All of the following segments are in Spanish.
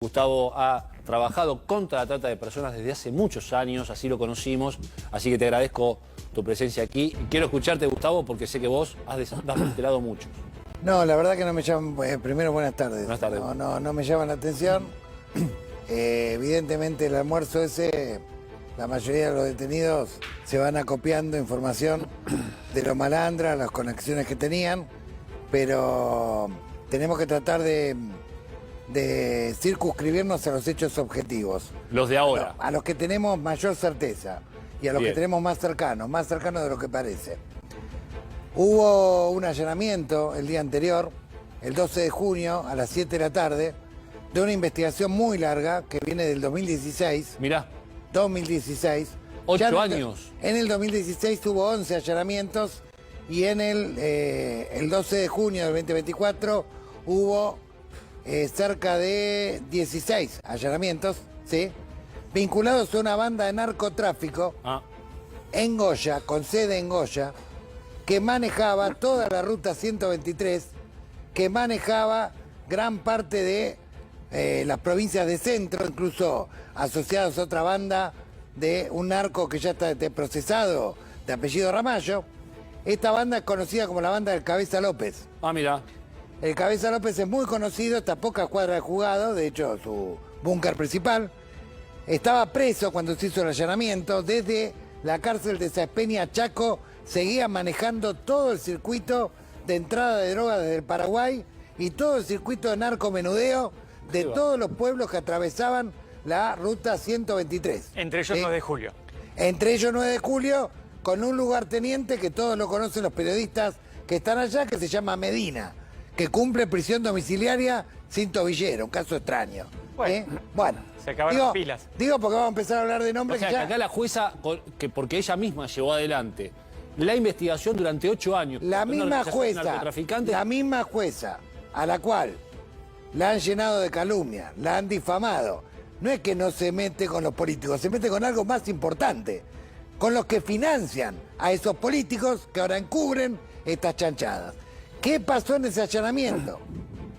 Gustavo ha trabajado contra la trata de personas desde hace muchos años, así lo conocimos, así que te agradezco tu presencia aquí. Quiero escucharte, Gustavo, porque sé que vos has desmantelado mucho. No, la verdad que no me llaman. Primero, buenas tardes. Buenas tardes. No me llaman la atención. Evidentemente el almuerzo ese, la mayoría de los detenidos se van acopiando información de los malandras, las conexiones que tenían, pero tenemos que tratar de circunscribirnos a los hechos objetivos. Los de ahora. A los que tenemos mayor certeza y a los Bien. que tenemos más cercanos de lo que parece. Hubo un allanamiento el día anterior, el 12 de junio, a las 7 de la tarde, de una investigación muy larga que viene del 2016. Mirá, 2016. 8 años. En el 2016 hubo 11 allanamientos y en el 12 de junio del 2024 hubo cerca de 16 allanamientos, ¿sí? Vinculados a una banda de narcotráfico en Goya, con sede en Goya, que manejaba toda la ruta 123, que manejaba gran parte de las provincias de centro, incluso asociados a otra banda de un narco que ya está procesado, de apellido Ramallo. Esta banda es conocida como la banda del Cabeza López. Mirá. El Cabeza López es muy conocido, está a pocas cuadras de juzgado, de hecho su búnker principal. Estaba preso cuando se hizo el allanamiento. Desde la cárcel de Saespeña Chaco seguía manejando todo el circuito de entrada de drogas desde el Paraguay y todo el circuito de narcomenudeo de todos los pueblos que atravesaban la ruta 123. Entre ellos 9 de julio. Entre ellos 9 de julio, con un lugarteniente que todos lo conocen los periodistas que están allá, que se llama Medina, que cumple prisión domiciliaria sin tobillero, un caso extraño. Bueno, se acabaron las pilas. Digo porque vamos a empezar a hablar de nombres. O sea, que acá la jueza, porque ella misma llevó adelante la investigación durante 8 años. La misma jueza a la cual la han llenado de calumnia, la han difamado. No es que no se mete con los políticos, se mete con algo más importante, con los que financian a esos políticos que ahora encubren estas chanchadas. ¿Qué pasó en ese allanamiento?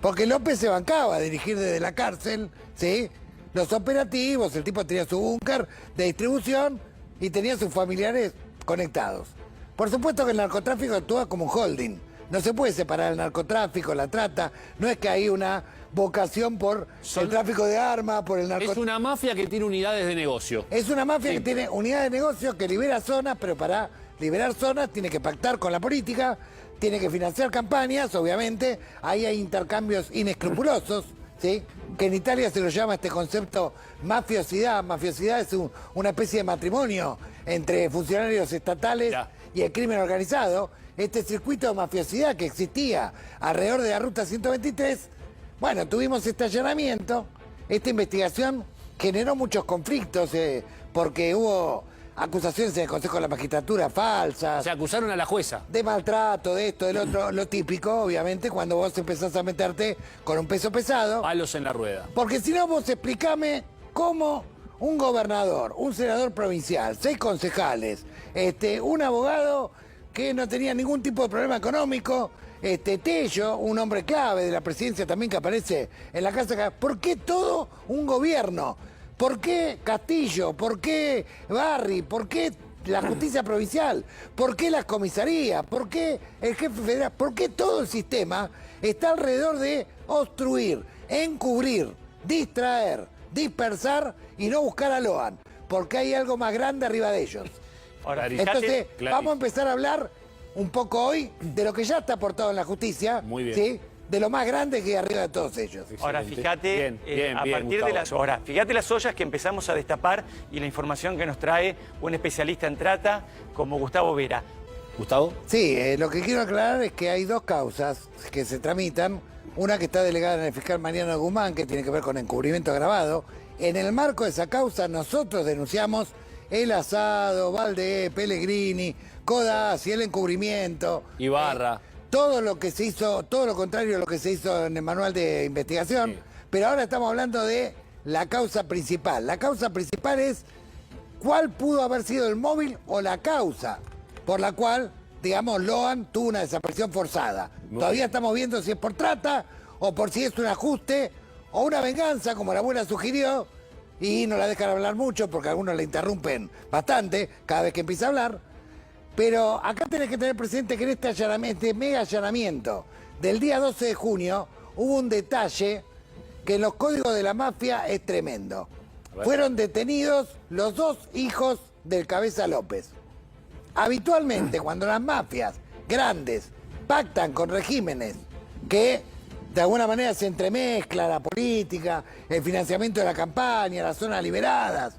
Porque López se bancaba a dirigir desde la cárcel, ¿sí?, los operativos, el tipo tenía su búnker de distribución y tenía sus familiares conectados. Por supuesto que el narcotráfico actúa como un holding. No se puede separar el narcotráfico, la trata. No es que hay una vocación por el tráfico de armas, por el narcotráfico. Es una mafia que tiene unidades de negocio. Es una mafia que tiene unidades de negocio, que libera zonas, pero para liberar zonas tiene que pactar con la política, tiene que financiar campañas, obviamente. Ahí hay intercambios inescrupulosos, ¿sí?, que en Italia se lo llama este concepto mafiosidad. Mafiosidad es una especie de matrimonio entre funcionarios estatales y el crimen organizado. Este circuito de mafiosidad que existía alrededor de la ruta 123, bueno, tuvimos este allanamiento, esta investigación generó muchos conflictos porque hubo acusaciones en el Consejo de la Magistratura falsas. O sea, acusaron a la jueza. De maltrato, de esto, del otro, lo típico, obviamente, cuando vos empezás a meterte con un peso pesado. Palos en la rueda. Porque si no, vos explícame cómo un gobernador, un senador provincial, 6 concejales, un abogado que no tenía ningún tipo de problema económico, Tello, un hombre clave de la presidencia también que aparece en la casa. ¿Por qué todo un gobierno? ¿Por qué Castillo? ¿Por qué Barri? ¿Por qué la justicia provincial? ¿Por qué las comisarías? ¿Por qué el jefe federal? ¿Por qué todo el sistema está alrededor de obstruir, encubrir, distraer, dispersar y no buscar a Loan? Porque hay algo más grande arriba de ellos. Ahora, entonces, vamos a empezar a hablar un poco hoy de lo que ya está aportado en la justicia. Muy bien. ¿Sí? De lo más grande que hay arriba de todos ellos. Ahora, fíjate, bien, a partir Gustavo. de las horas, fíjate las ollas que empezamos a destapar y la información que nos trae un especialista en trata como Gustavo Vera. ¿Gustavo? Sí, lo que quiero aclarar es que hay 2 causas que se tramitan. Una que está delegada en el fiscal Mariano Guzmán, que tiene que ver con encubrimiento agravado. En el marco de esa causa, nosotros denunciamos el asado, Valdés, Pellegrini, Codazzi, el encubrimiento. Ibarra. Todo lo que se hizo, todo lo contrario a lo que se hizo en el manual de investigación. Sí. Pero ahora estamos hablando de la causa principal. La causa principal es cuál pudo haber sido el móvil o la causa por la cual, digamos, Loan tuvo una desaparición forzada. Todavía estamos viendo si es por trata o por si es un ajuste o una venganza, como la abuela sugirió, y no la dejan hablar mucho porque algunos la interrumpen bastante cada vez que empieza a hablar. Pero acá tenés que tener presente que en este mega allanamiento del día 12 de junio hubo un detalle que en los códigos de la mafia es tremendo. Fueron detenidos los 2 hijos del Cabeza López. Habitualmente, cuando las mafias grandes pactan con regímenes que de alguna manera se entremezcla la política, el financiamiento de la campaña, las zonas liberadas,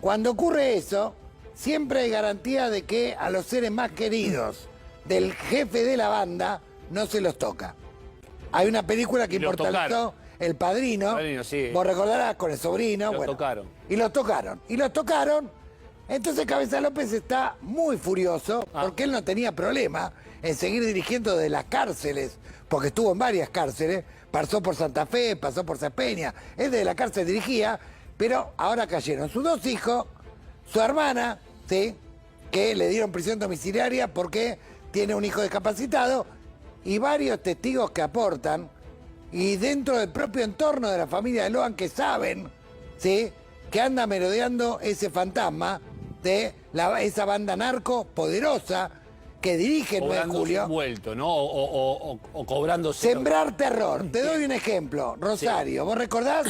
cuando ocurre eso, siempre hay garantía de que a los seres más queridos del jefe de la banda no se los toca. Hay una película que inmortalizó El Padrino, sí. Vos recordarás, con el sobrino. Los tocaron. Y los tocaron. Entonces Cabeza López está muy furioso porque él no tenía problema en seguir dirigiendo de las cárceles, porque estuvo en varias cárceles, pasó por Santa Fe, pasó por Saspeña, él de la cárcel dirigía, pero ahora cayeron sus 2 hijos, su hermana, ¿sí?, que le dieron prisión domiciliaria porque tiene un hijo discapacitado, y varios testigos que aportan, y dentro del propio entorno de la familia de Lohan que saben, ¿sí?, que anda merodeando ese fantasma de esa banda narco poderosa que dirige el 9 de julio. Vuelto, ¿no? O cobrándose. Sembrar terror. Te doy un ejemplo. Rosario, ¿vos recordás?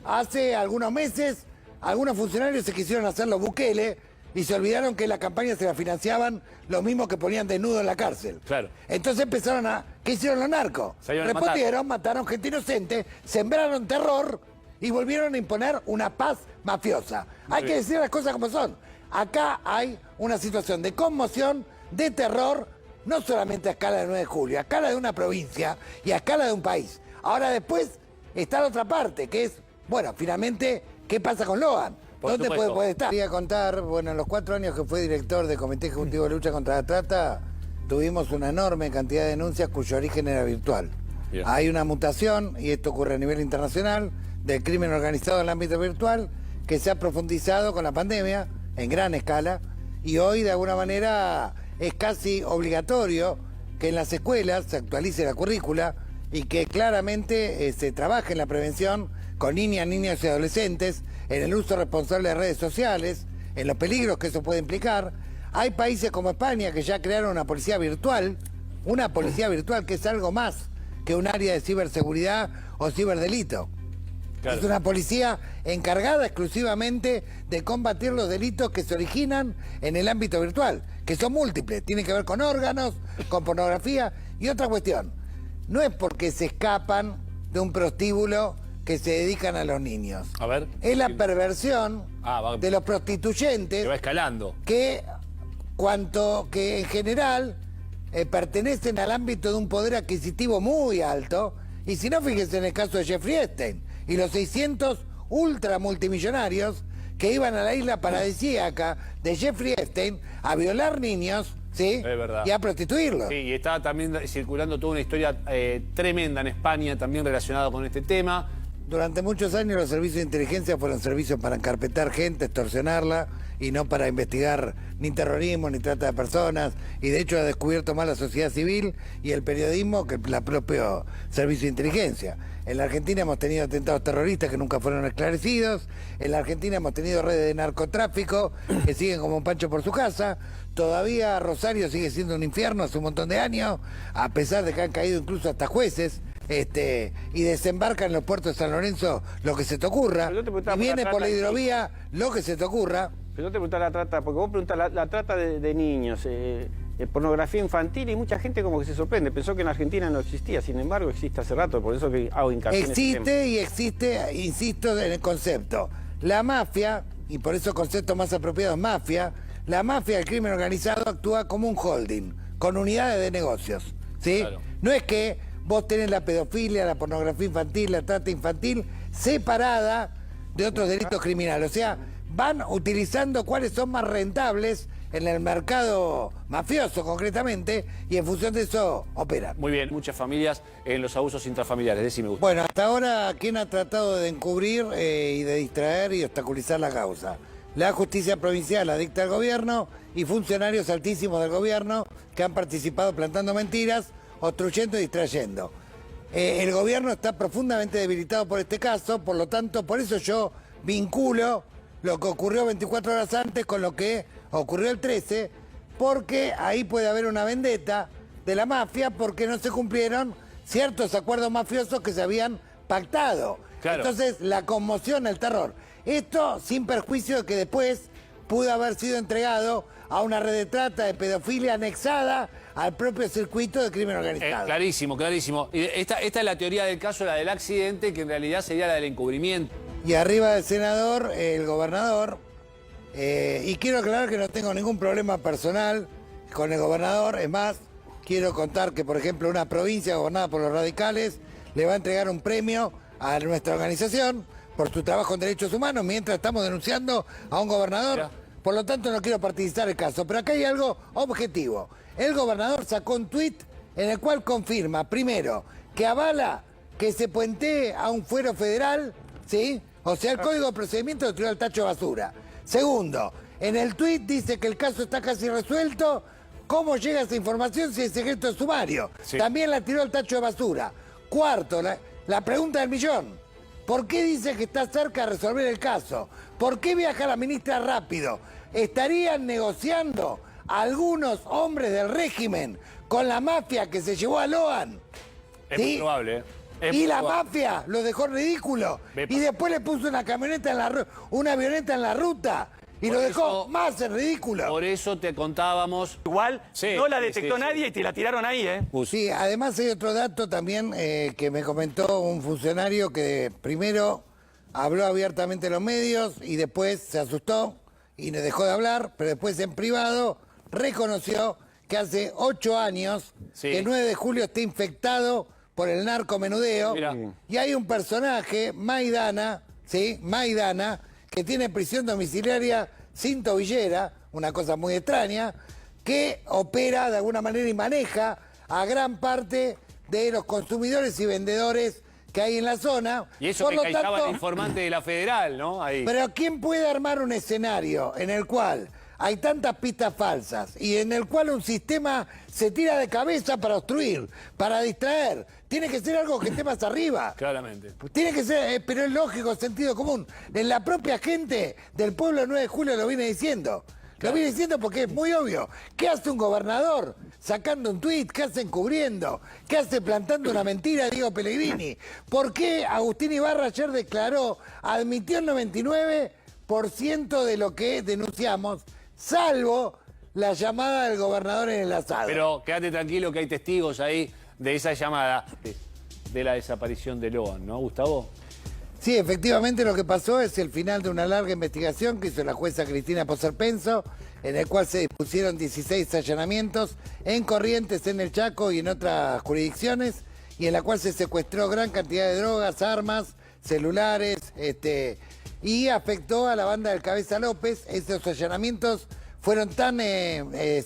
Hace algunos meses, algunos funcionarios se quisieron hacerlo Bukele y se olvidaron que la campaña se la financiaban los mismos que ponían desnudo en la cárcel. Claro. Entonces empezaron a... ¿Qué hicieron los narcos? Respondieron, mataron gente inocente, sembraron terror y volvieron a imponer una paz mafiosa. Hay que decir las cosas como son. Acá hay una situación de conmoción, de terror, no solamente a escala del 9 de julio, a escala de una provincia y a escala de un país. Ahora después está la otra parte, que es, bueno, finalmente, ¿qué pasa con Lohan? ¿Dónde puede estar? Quería contar, bueno, en los 4 años que fue director del Comité Ejecutivo de Lucha contra la Trata, tuvimos una enorme cantidad de denuncias cuyo origen era virtual. Bien. Hay una mutación, y esto ocurre a nivel internacional, del crimen organizado en el ámbito virtual, que se ha profundizado con la pandemia, en gran escala, y hoy de alguna manera es casi obligatorio que en las escuelas se actualice la currícula y que claramente se trabaje en la prevención con niñas, niños y adolescentes, en el uso responsable de redes sociales, en los peligros que eso puede implicar. Hay países como España que ya crearon una policía virtual que es algo más que un área de ciberseguridad o ciberdelito. Claro. Es una policía encargada exclusivamente de combatir los delitos que se originan en el ámbito virtual, que son múltiples, tienen que ver con órganos, con pornografía y otra cuestión. No es porque se escapan de un prostíbulo que se dedican a los niños. A ver. Es la perversión de los prostituyentes. Que va escalando. Que en general pertenecen al ámbito de un poder adquisitivo muy alto. Y si no, fíjense en el caso de Jeffrey Epstein y los 600 ultra multimillonarios que iban a la isla paradisíaca de Jeffrey Epstein a violar niños, ¿sí? Es verdad. Y a prostituirlos. Sí, y estaba también circulando toda una historia tremenda en España, también relacionada con este tema. Durante muchos años los servicios de inteligencia fueron servicios para encarpetar gente, extorsionarla, y no para investigar ni terrorismo ni trata de personas, y de hecho ha descubierto más la sociedad civil y el periodismo que el propio servicio de inteligencia. En la Argentina hemos tenido atentados terroristas que nunca fueron esclarecidos, en la Argentina hemos tenido redes de narcotráfico que siguen como un pancho por su casa, todavía Rosario sigue siendo un infierno hace un montón de años, a pesar de que han caído incluso hasta jueces, y desembarcan en los puertos de San Lorenzo lo que se te ocurra, y viene por la hidrovía lo que se te ocurra. Pero no te preguntás la trata, porque vos preguntás la trata de niños, pornografía infantil, y mucha gente como que se sorprende, pensó que en Argentina no existía, sin embargo existe hace rato, por eso que hago hincapié en ese tema. Existe, insisto en el concepto. La mafia, y por eso el concepto más apropiado es mafia, la mafia del crimen organizado actúa como un holding, con unidades de negocios, ¿sí? Claro. No es que vos tenés la pedofilia, la pornografía infantil, la trata infantil separada de otros delitos criminales. O sea, van utilizando cuáles son más rentables en el mercado mafioso concretamente, y en función de eso operan. Muy bien, muchas familias en los abusos intrafamiliares, decime usted. Bueno, hasta ahora, ¿quién ha tratado de encubrir y de distraer y obstaculizar la causa? La justicia provincial adicta al gobierno y funcionarios altísimos del gobierno que han participado plantando mentiras, obstruyendo y distrayendo. el gobierno está profundamente debilitado por este caso, por lo tanto, por eso yo vinculo lo que ocurrió 24 horas antes con lo que ocurrió el 13, porque ahí puede haber una vendetta de la mafia porque no se cumplieron ciertos acuerdos mafiosos que se habían pactado. Claro. Entonces, la conmoción, el terror. Esto sin perjuicio de que después pudo haber sido entregado a una red de trata, de pedofilia anexada al propio circuito de crimen organizado. Clarísimo, clarísimo. Y esta es la teoría del caso, la del accidente, que en realidad sería la del encubrimiento. Y arriba del senador, el gobernador, y quiero aclarar que no tengo ningún problema personal con el gobernador, es más, quiero contar que, por ejemplo, una provincia gobernada por los radicales le va a entregar un premio a nuestra organización por su trabajo en derechos humanos, mientras estamos denunciando a un gobernador. Mira. Por lo tanto, no quiero partidizar el caso. Pero acá hay algo objetivo. El gobernador sacó un tuit en el cual confirma, primero, que avala que se puentee a un fuero federal, ¿sí? O sea, el Código de Procedimiento lo tiró al tacho de basura. Segundo, en el tuit dice que el caso está casi resuelto. ¿Cómo llega esa información si es secreto de sumario? Sí. También la tiró al tacho de basura. Cuarto, la pregunta del millón. ¿Por qué dice que está cerca de resolver el caso? ¿Por qué viaja la ministra rápido? ¿Estarían negociando algunos hombres del régimen con la mafia que se llevó a Loan? Es muy probable, ¿eh? Es Y muy la probable. mafia lo dejó en ridículo. Epa. Y después le puso una camioneta una avioneta en la ruta. Y Por lo dejó eso- más en ridículo. Por eso te contábamos. Igual Sí, no la sí, detectó sí, nadie y te la tiraron ahí, ¿eh? Sí, además hay otro dato también que me comentó un funcionario que primero habló abiertamente en los medios y después se asustó y no dejó de hablar, pero después en privado reconoció que hace 8 años Sí. que el 9 de julio está infectado por el narcomenudeo. Mirá. Y hay un personaje, Maidana, ¿sí? Maidana, que tiene prisión domiciliaria sin tobillera, una cosa muy extraña, que opera de alguna manera y maneja a gran parte de los consumidores y vendedores que hay en la zona. Y eso Por que lo callaba tanto, el informante de la Federal, ¿no? Ahí. pero ¿quién puede armar un escenario en el cual hay tantas pistas falsas y en el cual un sistema se tira de cabeza para obstruir, para distraer? Tiene que ser algo que esté más arriba. Claramente. Tiene que ser, pero es lógico, sentido común. En la propia gente del pueblo del 9 de julio lo viene diciendo. Lo viene diciendo porque es muy obvio. ¿Qué hace un gobernador sacando un tuit? ¿Qué hace encubriendo? ¿Qué hace plantando una mentira, Diego Pellegrini? ¿Por qué Agustín Ibarra ayer declaró, admitió el 99% de lo que denunciamos, salvo la llamada del gobernador en el asado? Pero quédate tranquilo que hay testigos ahí de esa llamada de la desaparición de Loan, ¿no, Gustavo? Sí, efectivamente lo que pasó es el final de una larga investigación que hizo la jueza Cristina Poserpenso, en el cual se dispusieron 16 allanamientos en Corrientes, en el Chaco y en otras jurisdicciones, y en la cual se secuestró gran cantidad de drogas, armas, celulares, y afectó a la banda del Cabeza López. Esos allanamientos fueron tan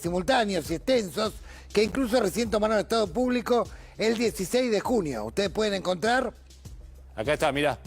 simultáneos y extensos que incluso recién tomaron estado público el 16 de junio. Ustedes pueden encontrar... Acá está, mirá.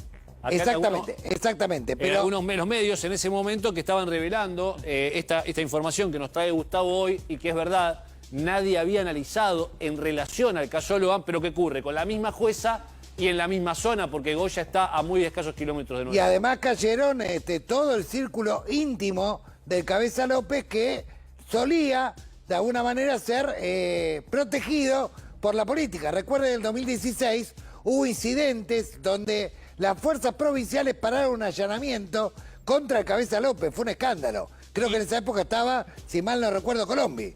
Acá Exactamente, exactamente. Pero algunos los medios en ese momento que estaban revelando esta información que nos trae Gustavo hoy y que es verdad, nadie había analizado en relación al caso Loan, pero ¿qué ocurre? Con la misma jueza y en la misma zona, porque Goya está a muy escasos kilómetros de y Nueva York. además cayeron todo el círculo íntimo del Cabeza López que solía de alguna manera ser protegido por la política. Recuerden, en el 2016 hubo incidentes donde las fuerzas provinciales pararon un allanamiento contra el Cabeza López. Fue un escándalo. Creo que en esa época estaba, si mal no recuerdo, Colombi.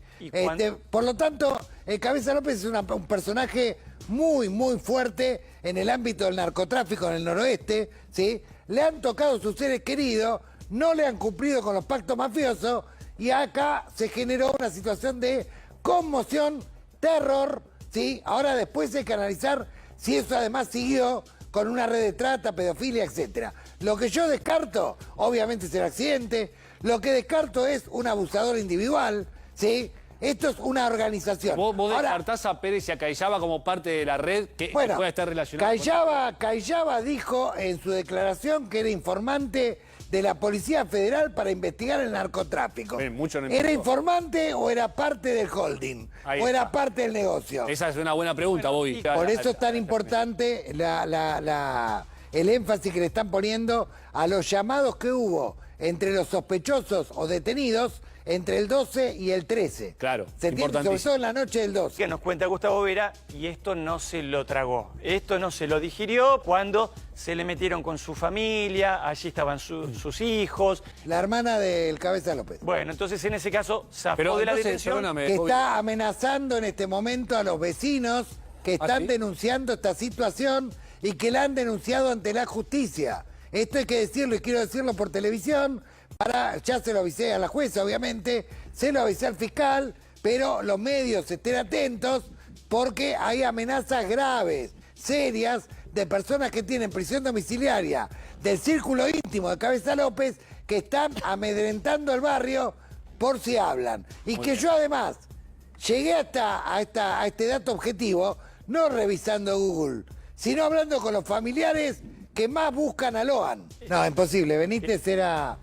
Por lo tanto, el Cabeza López es un personaje muy, muy fuerte en el ámbito del narcotráfico en el noroeste, ¿sí? Le han tocado sus seres queridos, no le han cumplido con los pactos mafiosos y acá se generó una situación de conmoción, terror, ¿sí? Ahora después hay que analizar si eso además siguió con una red de trata, pedofilia, etcétera. Lo que yo descarto, obviamente, es el accidente. Lo que descarto es un abusador individual, ¿sí? Esto es una organización. ¿Vos Ahora, descartás a Pérez y a Cayaba como parte de la red que pueda estar relacionada? Cayaba dijo en su declaración que era informante de la Policía Federal para investigar el narcotráfico. Bien, mucho no ¿Era importó. informante o era parte del holding? Ahí ¿O era está. parte del negocio? Esa es una buena pregunta, Bobby. Por eso es tan importante el énfasis que le están poniendo a los llamados que hubo entre los sospechosos o detenidos entre el 12 y el 13. Claro, Se entiende, sobre todo en la noche del 12. Que nos cuenta Gustavo Vera, y esto no se lo tragó, esto no se lo digirió cuando se le metieron con su familia, allí estaban sus hijos. La hermana del Cabeza López. Bueno, entonces en ese caso zafó Pero de la entonces, detención. perdóname, Que Bobby. está amenazando en este momento a los vecinos que están ¿sí? denunciando esta situación y que la han denunciado ante la justicia. Esto hay que decirlo y quiero decirlo por televisión. Ya se lo avisé a la jueza, obviamente, se lo avisé al fiscal, pero los medios estén atentos porque hay amenazas graves, serias, de personas que tienen prisión domiciliaria del círculo íntimo de Cabeza López que están amedrentando el barrio por si hablan. Y que yo además llegué a este dato objetivo no revisando Google, sino hablando con los familiares que más buscan a Loan. No, imposible. Benítez era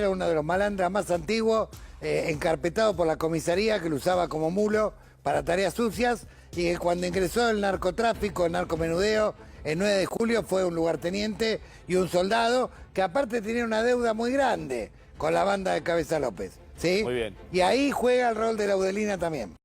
uno de los malandras más antiguos, encarpetado por la comisaría, que lo usaba como mulo para tareas sucias, y que cuando ingresó el narcotráfico, el narcomenudeo, el 9 de julio fue un lugarteniente y un soldado que aparte tenía una deuda muy grande con la banda de Cabeza López. ¿Sí? Muy bien. Y ahí juega el rol de Laudelina también.